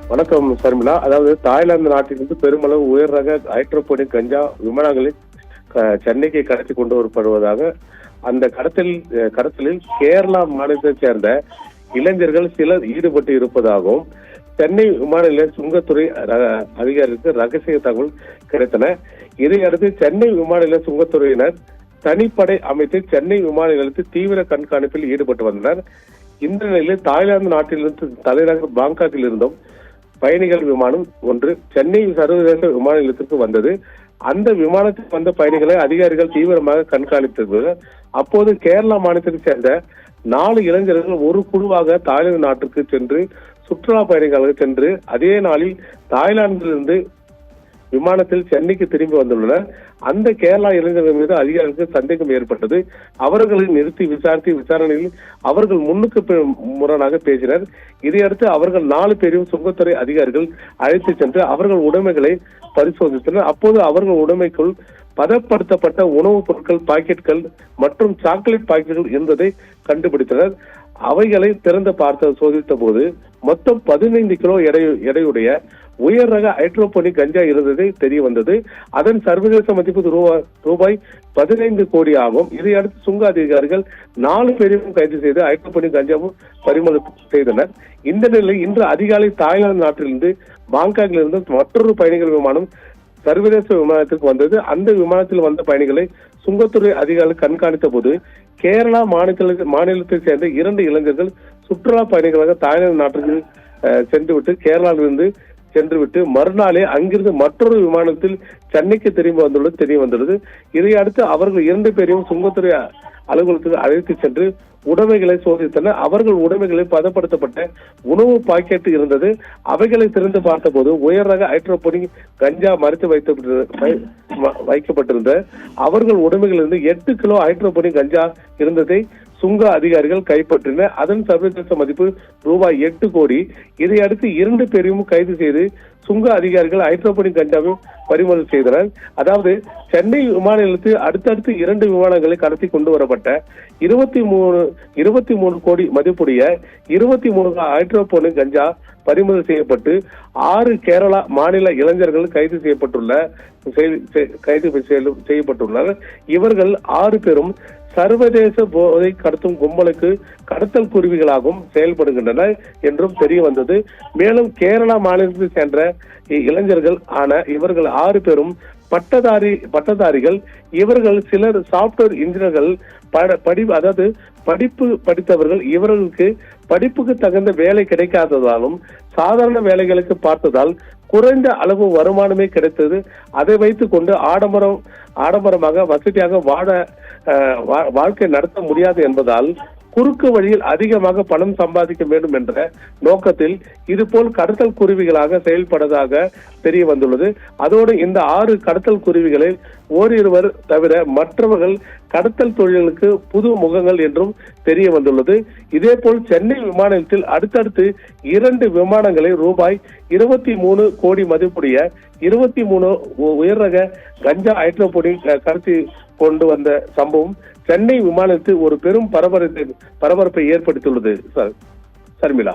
வணக்கம் சர்மிளா. அதாவது தாய்லாந்து நாட்டிலிருந்து பெருமளவு உயர் ரக ஹைட்ரோபோனிக் கஞ்சா விமானங்களில் சென்னைக்கு கடத்தி கொண்டு வரப்படுவதாக அந்த கடத்தலில் கேரளா மாநிலத்தைச் சேர்ந்த இளைஞர்கள் சிலர் ஈடுபட்டு இருப்பதாகவும் சென்னை விமான நிலைய சுங்கத்துறை அதிகாரிகளுக்கு ரகசிய தகவல் கிடைத்தன. இதையடுத்து சென்னை விமான நிலைய சுங்கத்துறையினர் தனிப்படை அமைத்து சென்னை விமான நிலையத்தில் தீவிர கண்காணிப்பில் ஈடுபட்டு வந்தனர். இந்த நிலையில் தாய்லாந்து நாட்டிலிருந்து தலைநகர் பாங்காக்கில் இருந்தும் பயணிகள் விமானம் ஒன்று சென்னை சர்வதேச விமான நிலையத்திற்கு வந்தது. அந்த விமானத்தில் வந்த பயணிகளை அதிகாரிகள் தீவிரமாக கண்காணித்தது. அப்போது கேரளா மாநிலத்தைச் சேர்ந்த 4 இளைஞர்கள் ஒரு குழுவாக தாய்லாந்து நாட்டுக்கு சென்று சுற்றுலா பயணிகளாக சென்று அதே நாளில் தாய்லாந்திலிருந்து விமானத்தில் சென்னைக்கு திரும்பி வந்துள்ளனர். அந்த கேரளா இளைஞர்கள் மீது அதிகாரிகளுக்கு சந்தேகம் ஏற்பட்டது. அவர்களை நிறுத்தி விசாரணையில் அவர்கள் முன்னுக்கு முரணாக பேசினர். இதையடுத்து அவர்கள் 4 பேரையும் சுங்கத்துறை அதிகாரிகள் அழைத்து சென்று அவர்கள் உடைமைகளை பரிசோதித்தனர். அப்போது அவர்கள் உடைமைக்குள் பதப்படுத்தப்பட்ட உணவுப் பொருட்கள் பாக்கெட்டுகள் மற்றும் சாக்லேட் பாக்கெட்டுகள் இருந்ததை கண்டுபிடித்தனர். அவைகளை திறந்து சோதித்த போது மொத்தம் 15 கிலோ எடையுடைய உயர் ரக ஹைட்ரோபோனிக் கஞ்சா இருந்ததை தெரிய வந்தது. அதன் சர்வதேச மதிப்பு ரூபாய் 15 கோடி ஆகும். இதையடுத்து சுங்க அதிகாரிகள் 4 பேரையும் கைது செய்து ஹைட்ரோபோனிக் கஞ்சாவும் பறிமுதல் செய்தனர். இந்த நிலையில் இன்று அதிகாலை தாய்லாந்து நாட்டிலிருந்து பாங்காக்கில் இருந்து மற்றொரு பயணிகள் விமானம் சர்வதேச விமானத்திற்கு வந்தது. அந்த விமானத்தில் வந்த பயணிகளை சுங்கத்துறை அதிகாரிகள் கண்காணித்த போது கேரளா மாநிலத்தை சேர்ந்த 2 இளைஞர்கள் சுற்றுலா பயணிகளாக தாய்லாந்து நாட்டுக்கு சென்றுவிட்டு கேரளாவிலிருந்து சென்றுவிட்டு மறுநாளே அங்கிருந்து மற்றொரு விமானத்தில் சென்னைக்கு திரும்பி தெரிய வந்துள்ளது. இதையடுத்து அவர்கள் 2 பேரையும் சுங்கத்துறை அலுவலகத்துக்கு அழைத்து சென்று உடைமைகளை சோதித்தனர். அவர்கள் உடைமைகளில் பதப்படுத்தப்பட்ட உணவு பாக்கெட் இருந்தது. அவைகளை திறந்து பார்த்தபோது உயர் ரக ஹைட்ரோபோனிக் கஞ்சா மறைத்து வைக்கப்பட்டிருந்த அவர்கள் உடைமைகளிலிருந்து 8 கிலோ ஹைட்ரோபோனிக் கஞ்சா இருந்ததை சுங்க அதிகாரிகள் கைப்பற்றினர். அதன் சர்வதேச மதிப்பு ரூபாய் 8 கோடி. இதையடுத்து 2 பேரையும் கைது செய்து சுங்க அதிகாரிகள் ஹைட்ரோபோனிக் கஞ்சாவை பறிமுதல் செய்தனர். அதாவது சென்னை விமான நிலையத்தில் அடுத்தடுத்து 2 விமானங்களை கடத்தி கொண்டு வரப்பட்ட 23 கோடி மதிப்புடைய 23 ஹைட்ரோபோனிக் கஞ்சா பறிமுதல் செய்யப்பட்டு 6 கேரளா மாநில இளைஞர்கள் கைது செய்யப்பட்டுள்ளனர். இவர்கள் 6 பேரும் சர்வதேச போதை கடத்தும் கும்பலுக்கு கடத்தல் குருவிகளாகவும் செயல்படுகின்றனர் என்றும் தெரிய வந்தது. மேலும் கேரளா மாநிலத்தை சேர்ந்த இளைஞர்கள் ஆன இவர்கள் 6 பேரும் பட்டதாரிகள். இவர்கள் சிலர் சாப்ட்வேர் இன்ஜினியர்கள், படிப்பு படித்தவர்கள். இவர்களுக்கு படிப்புக்கு தகுந்த வேலை கிடைக்காததாலும் சாதாரண வேலைகளுக்கு பார்த்ததால் குறைந்த அளவு வருமானமே கிடைத்தது. அதை வைத்துக் கொண்டு ஆடம்பரமாக வசதியாக வாழ்க்கை நடத்த முடியாது என்பதால் குறுக்கு வழியில் அதிகமாக பணம் சம்பாதிக்க வேண்டும் என்ற நோக்கத்தில் இதுபோல் கடத்தல் குருவிகளாக செயல்படுவதாக தெரிய வந்துள்ளது. அதோடு இந்த 6 கடத்தல் குருவிகளை ஓரிருவர் தவிர மற்றவர்கள் கடத்தல் தொழில்களுக்கு புது முகங்கள் என்றும் தெரிய வந்துள்ளது. இதேபோல் சென்னை விமான நிலையத்தில் அடுத்தடுத்து 2 விமானங்களை ரூபாய் 23 கோடி மதிப்புடைய 23 உயர் ரக கஞ்சா ஹைட்ரோபோனிக் கடத்தி கொண்டு வந்த சம்பவம் சென்னை விமானத்தில் ஒரு பெரும் பரபரப்பை ஏற்படுத்தியுள்ளது. சர்மிளா.